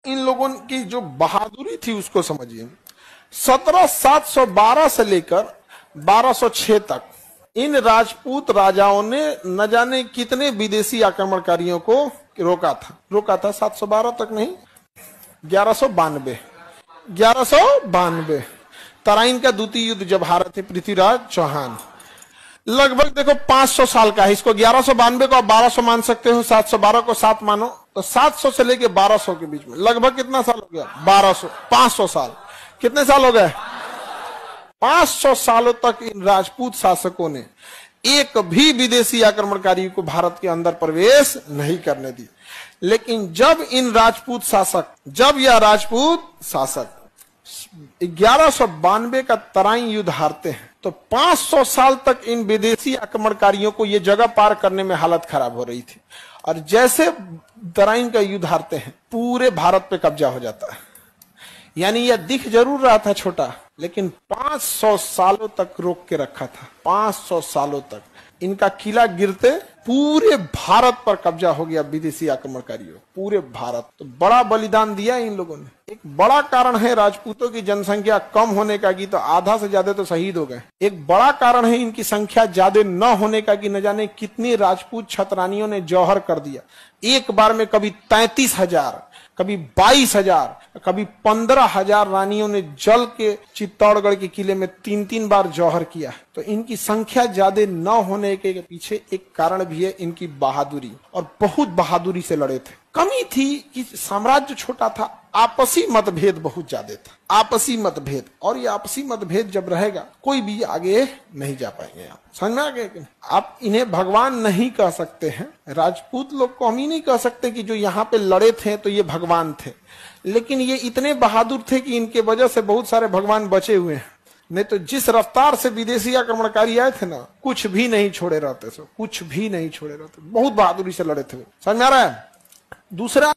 इन लोगों की जो बहादुरी थी उसको समझिए। 1712 से लेकर 1206 तक इन राजपूत राजाओं ने न जाने कितने विदेशी आक्रमणकारियों को रोका था 712 तक नहीं, 1192 तराइन का द्वितीय युद्ध जब हारे थे पृथ्वीराज चौहान। लगभग देखो 500 साल का है। इसको 1192 को आप 1200 मान सकते हो, 712 को 7 मानो, तो 700 से लेके 1200 के बीच में लगभग कितना साल हो गया? 500 साल। कितने साल हो गए? 500 सालों तक इन राजपूत शासकों ने एक भी विदेशी आक्रमणकारी को भारत के अंदर प्रवेश नहीं करने दी। लेकिन जब यह राजपूत शासक 1192 का तराइन युद्ध हारते हैं तो 500 साल तक इन विदेशी आक्रमणकारियों को यह जगह पार करने में हालत खराब हो रही थी। और जैसे तराइन का युद्ध हारते हैं पूरे भारत पे कब्जा हो जाता है। यानी यह दिख जरूर रहा था छोटा, लेकिन 500 सालों तक रोक के रखा था। 500 सालों तक इनका किला गिरते पूरे भारत पर कब्जा हो गया विदेशी आक्रमणकारियों, पूरे भारत। तो बड़ा बलिदान दिया इन लोगों ने। एक बड़ा कारण है राजपूतों की जनसंख्या कम होने का कि तो आधा से ज्यादा तो शहीद हो गए। एक बड़ा कारण है इनकी संख्या ज्यादा न होने का कि न जाने कितनी राजपूत छतरानियों ने जौहर कर दिया। एक बार में कभी 33,000, कभी 22,000, कभी 15,000 रानियों ने जल के चित्तौड़गढ़ के किले में 3-3 बार जौहर किया। तो इनकी संख्या ज्यादा न होने के पीछे एक कारण भी है इनकी बहादुरी, और बहुत बहादुरी से लड़े थे। कमी थी कि साम्राज्य छोटा था, आपसी मतभेद बहुत ज्यादा था, आपसी मतभेद। और ये आपसी मतभेद जब रहेगा कोई भी आगे नहीं जा पाएंगे। आप समझ में आ गए कि आप इन्हें भगवान नहीं कह सकते हैं। राजपूत लोग को हम ही नहीं कह सकते कि जो यहाँ पे लड़े थे तो ये भगवान थे, लेकिन ये इतने बहादुर थे कि इनके वजह से बहुत सारे भगवान बचे हुए हैं। नहीं तो जिस रफ्तार से विदेशी आक्रमणकारी आए थे ना, कुछ भी नहीं छोड़े रहते, बहुत बहादुरी से लड़े थे। समझ में आ रहा है? दूसरा